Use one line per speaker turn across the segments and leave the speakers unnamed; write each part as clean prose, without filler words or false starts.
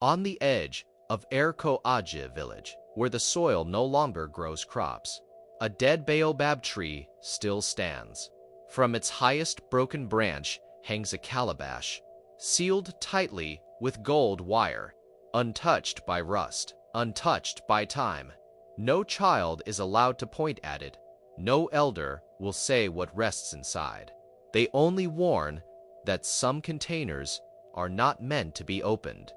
On the edge of Ìròkò-Àjẹ Village, where the soil no longer grows crops, a dead baobab tree still stands. From its highest broken branch hangs a calabash, sealed tightly with gold wire, untouched by rust, untouched by time. No child is allowed to point at it. No elder will say what rests inside. They only warn that some containers are not meant to be opened.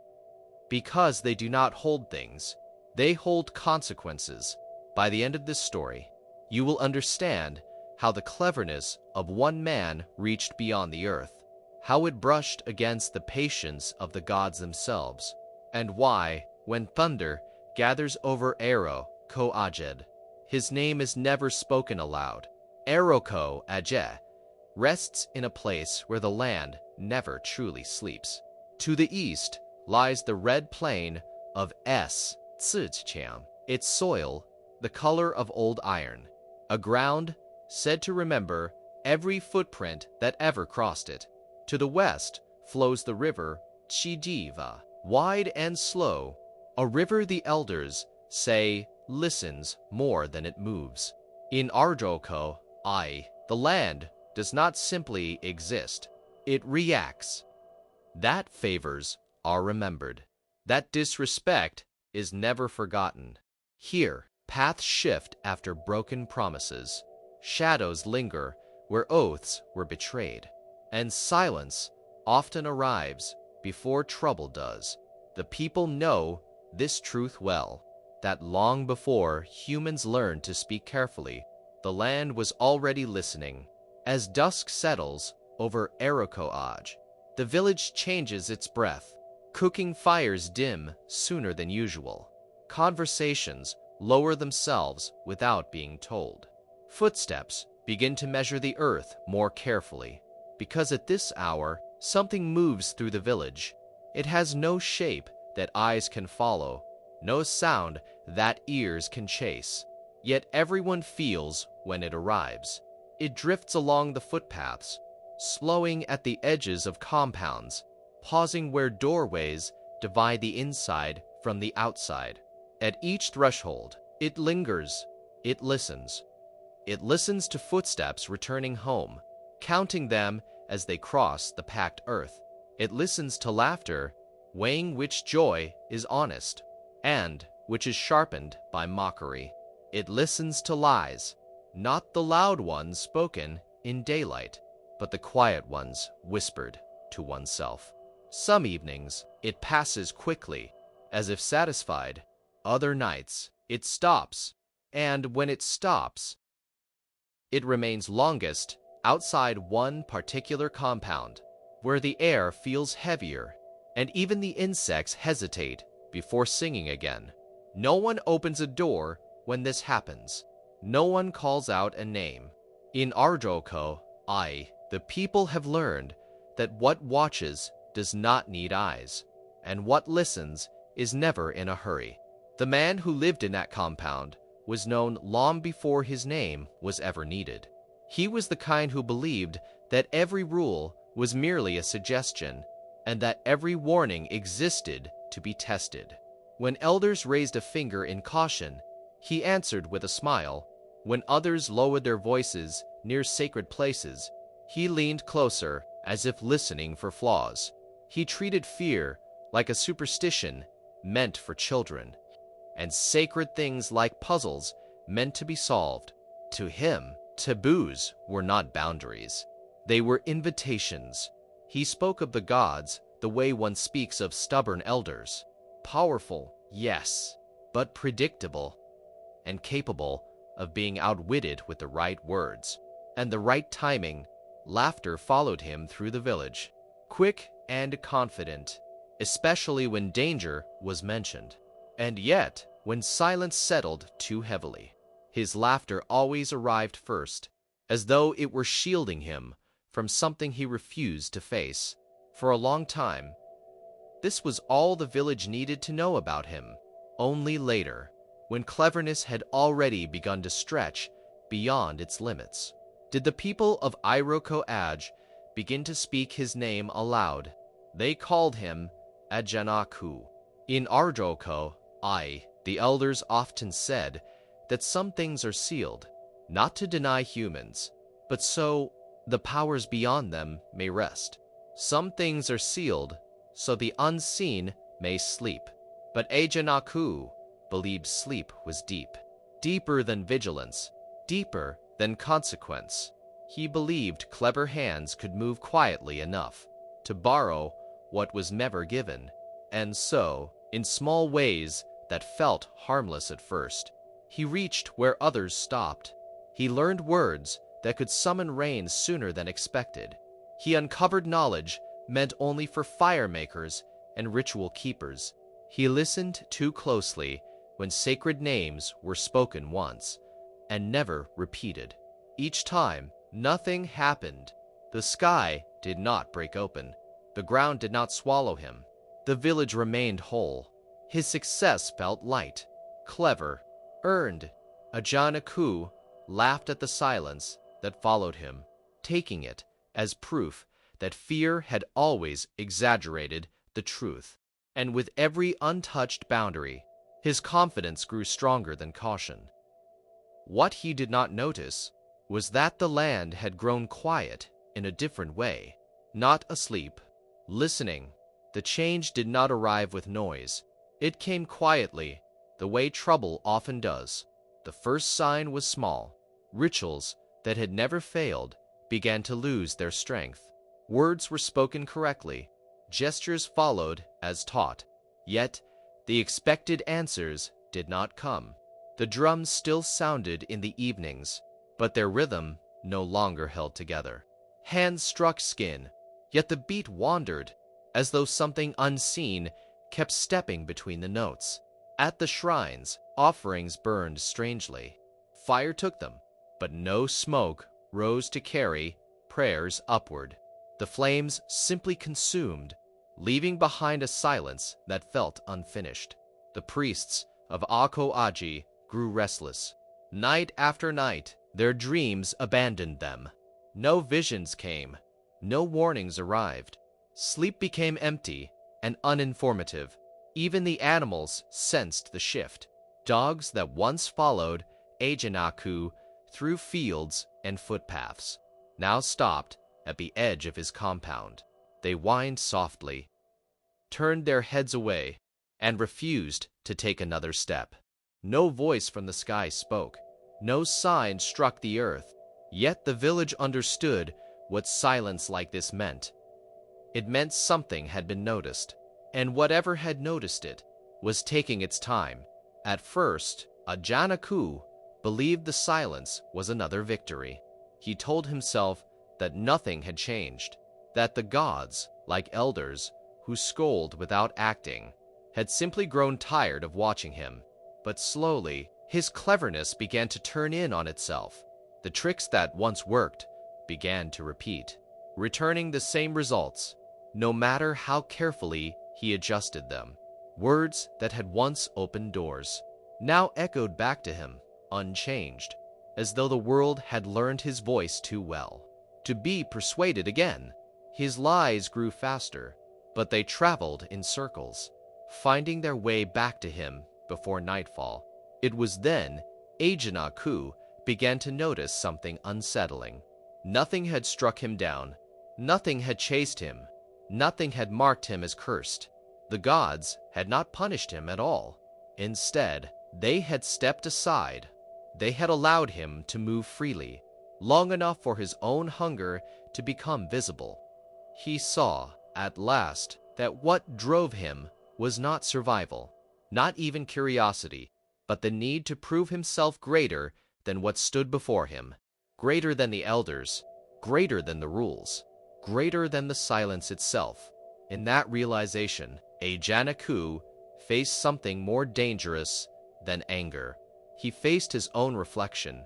Because they do not hold things, they hold consequences. By the end of this story, you will understand how the cleverness of one man reached beyond the earth, how it brushed against the patience of the gods themselves, and why, when thunder gathers over Ìròkò-Àjẹ, his name is never spoken aloud. Ìròkò-Àjẹ rests in a place where the land never truly sleeps. To the east lies the red plain of Outsmarted, its soil the color of old iron, a ground said to remember every footprint that ever crossed it. To the west flows the river Chidiva, wide and slow, a river the elders say listens more than it moves. In Ìròkò-Àjẹ, the land does not simply exist, it reacts. That favors are remembered. That disrespect is never forgotten. Here, paths shift after broken promises. Shadows linger where oaths were betrayed. And silence often arrives before trouble does. The people know this truth well, that long before humans learned to speak carefully, the land was already listening. As dusk settles over Ìròkò-Àjẹ, the village changes its breath. Cooking fires dim sooner than usual. Conversations lower themselves without being told. Footsteps begin to measure the earth more carefully, because at this hour something moves through the village. It has no shape that eyes can follow, no sound that ears can chase. Yet everyone feels when it arrives. It drifts along the footpaths, slowing at the edges of compounds, pausing where doorways divide the inside from the outside. At each threshold, it lingers, it listens. It listens to footsteps returning home, counting them as they cross the packed earth. It listens to laughter, weighing which joy is honest, and which is sharpened by mockery. It listens to lies, not the loud ones spoken in daylight, but the quiet ones whispered to oneself. Some evenings, it passes quickly, as if satisfied. Other nights, it stops, and when it stops, it remains longest outside one particular compound, where the air feels heavier, and even the insects hesitate before singing again. No one opens a door when this happens. No one calls out a name. In Ìròkò-Àjẹ, the people have learned that what watches does not need eyes, and what listens is never in a hurry. The man who lived in that compound was known long before his name was ever needed. He was the kind who believed that every rule was merely a suggestion, and that every warning existed to be tested. When elders raised a finger in caution, he answered with a smile. When others lowered their voices near sacred places, he leaned closer as if listening for flaws. He treated fear like a superstition meant for children, and sacred things like puzzles meant to be solved. To him, taboos were not boundaries. They were invitations. He spoke of the gods the way one speaks of stubborn elders. Powerful, yes, but predictable, and capable of being outwitted with the right words and the right timing. Laughter followed him through the village, quick and confident, especially when danger was mentioned. And yet, when silence settled too heavily, his laughter always arrived first, as though it were shielding him from something he refused to face. For a long time, this was all the village needed to know about him. Only later, when cleverness had already begun to stretch beyond its limits, did the people of Ìròkò-Àjẹ begin to speak his name aloud. They called him Ajànàkú, In Ìròkò-Àjẹ, the elders often said that some things are sealed, not to deny humans, but so the powers beyond them may rest. Some things are sealed so the unseen may sleep. But Ajànàkú believed sleep was deep, deeper than vigilance, deeper than consequence. He believed clever hands could move quietly enough to borrow what was never given, and so, in small ways that felt harmless at first, he reached where others stopped. He learned words that could summon rain sooner than expected. He uncovered knowledge meant only for fire makers and ritual keepers. He listened too closely when sacred names were spoken once and never repeated. Each time, nothing happened. The sky did not break open. The ground did not swallow him. The village remained whole. His success felt light, clever, earned. Ajànàkú laughed at the silence that followed him, taking it as proof that fear had always exaggerated the truth. And with every untouched boundary, his confidence grew stronger than caution. What he did not notice was that the land had grown quiet in a different way, not asleep, listening. The change did not arrive with noise. It came quietly, the way trouble often does. The first sign was small. Rituals that had never failed began to lose their strength. Words were spoken correctly. Gestures followed as taught, yet the expected answers did not come. The drums still sounded in the evenings, but their rhythm no longer held together. Hands struck skin, yet the beat wandered, as though something unseen kept stepping between the notes. At the shrines, offerings burned strangely. Fire took them, but no smoke rose to carry prayers upward. The flames simply consumed, leaving behind a silence that felt unfinished. The priests of Ìròkò-Àjẹ grew restless. Night after night, their dreams abandoned them. No visions came, no warnings arrived. Sleep became empty and uninformative. Even the animals sensed the shift. Dogs that once followed Ajànàkú through fields and footpaths now stopped at the edge of his compound. They whined softly, turned their heads away, and refused to take another step. No voice from the sky spoke. No sign struck the earth. Yet the village understood what silence like this meant. It meant something had been noticed, and whatever had noticed it was taking its time. At first, Ajànàkú believed the silence was another victory. He told himself that nothing had changed, that the gods, like elders who scold without acting, had simply grown tired of watching him. But slowly, his cleverness began to turn in on itself. The tricks that once worked began to repeat, returning the same results, no matter how carefully he adjusted them. Words that had once opened doors now echoed back to him, unchanged, as though the world had learned his voice too well to be persuaded again. His lies grew faster, but they traveled in circles, finding their way back to him before nightfall. It was then Ajànàkú began to notice something unsettling. Nothing had struck him down. Nothing had chased him. Nothing had marked him as cursed. The gods had not punished him at all. Instead, they had stepped aside. They had allowed him to move freely, long enough for his own hunger to become visible. He saw, at last, that what drove him was not survival, not even curiosity, but the need to prove himself greater than what stood before him, greater than the elders, greater than the rules, greater than the silence itself. In that realization, Ajànàkú faced something more dangerous than anger. He faced his own reflection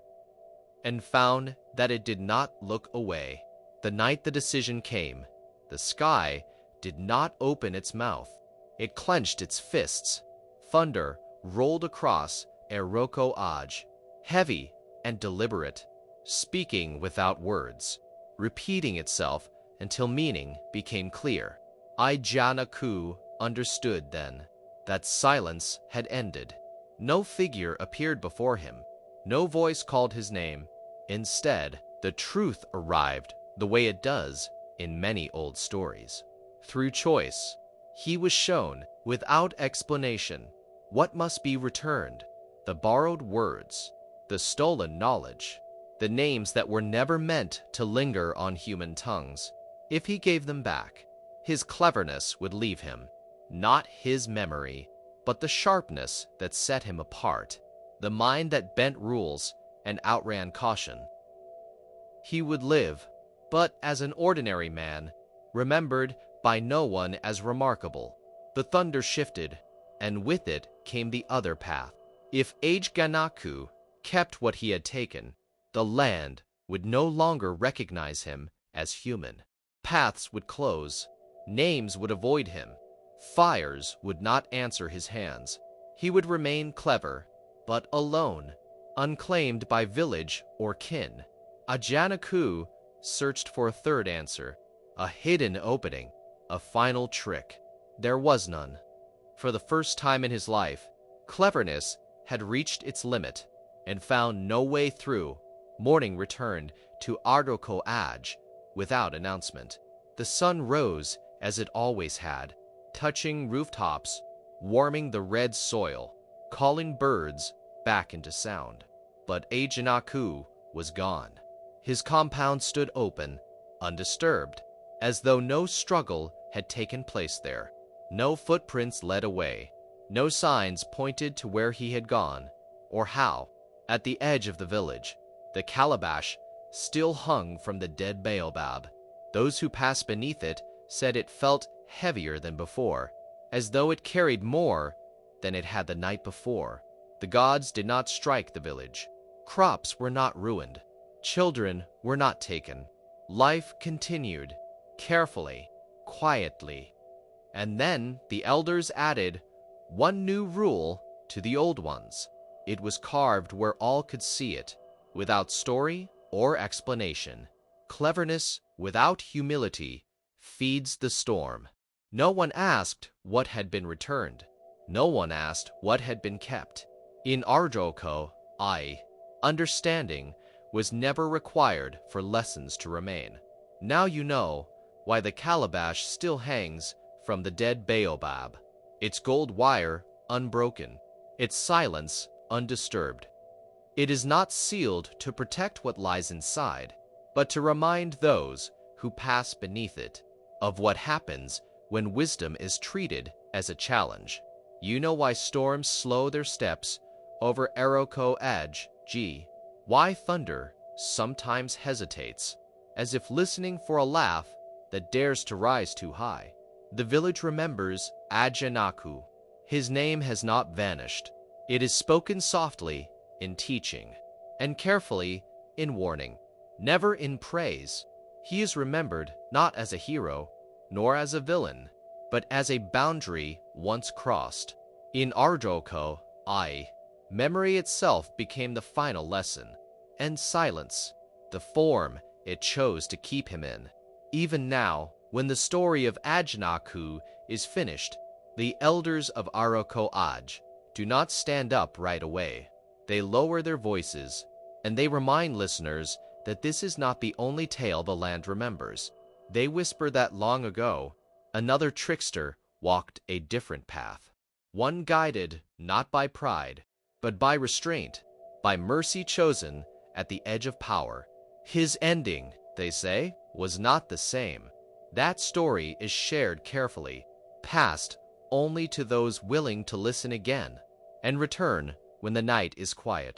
and found that it did not look away. The night the decision came, the sky did not open its mouth. It clenched its fists. Thunder rolled across Ìròkò-Àjẹ, heavy and deliberate, speaking without words, repeating itself until meaning became clear. Ajànàkú understood then. that silence had ended. No figure appeared before him. No voice called his name. Instead, the truth arrived the way it does in many old stories. Through choice, he was shown, without explanation, what must be returned: the borrowed words, the stolen knowledge, the names that were never meant to linger on human tongues. If he gave them back, his cleverness would leave him, not his memory, but the sharpness that set him apart, the mind that bent rules and outran caution. He would live, but as an ordinary man, remembered by no one as remarkable. The thunder shifted, and with it came the other path. If Ajànàkú kept what he had taken, the land would no longer recognize him as human. Paths would close, names would avoid him, fires would not answer his hands. He would remain clever, but alone, unclaimed by village or kin. Ajànàkú searched for a third answer, a hidden opening, a final trick. There was none. For the first time in his life, cleverness had reached its limit and found no way through. Morning returned to Ìròkò-Àjẹ without announcement. The sun rose as it always had, touching rooftops, warming the red soil, calling birds back into sound. But Ajànàkú was gone. His compound stood open, undisturbed, as though no struggle had taken place there. No footprints led away. No signs pointed to where he had gone, or how. At the edge of the village, the calabash still hung from the dead baobab. Those who passed beneath it said it felt heavier than before, as though it carried more than it had the night before. The gods did not strike the village. Crops were not ruined. Children were not taken. Life continued, carefully, quietly. And then the elders added one new rule to the old ones. It was carved where all could see it, without story or explanation. Cleverness without humility feeds the storm. No one asked what had been returned. No one asked what had been kept. In Ìròkò-Àjẹ, understanding was never required for lessons to remain. Now you know why the calabash still hangs from the dead baobab, its gold wire unbroken, its silence undisturbed. It is not sealed to protect what lies inside, but to remind those who pass beneath it of what happens when wisdom is treated as a challenge. You know why storms slow their steps over Ìròkò-Àjẹ, why thunder sometimes hesitates, as if listening for a laugh that dares to rise too high. The village remembers Ajànàkú. His name has not vanished. It is spoken softly in teaching, and carefully in warning, never in praise. He is remembered not as a hero, nor as a villain, but as a boundary once crossed. In Ìròkò-Àjẹ, memory itself became the final lesson, and silence, the form it chose to keep him in. Even now, when the story of Ajànàkú is finished, the elders of Ìròkò-Àjẹ do not stand up right away. They lower their voices, and they remind listeners that this is not the only tale the land remembers. They whisper that long ago, another trickster walked a different path, one guided not by pride, but by restraint, by mercy chosen at the edge of power. His ending, they say, was not the same. That story is shared carefully, passed only to those willing to listen again and return when the night is quiet.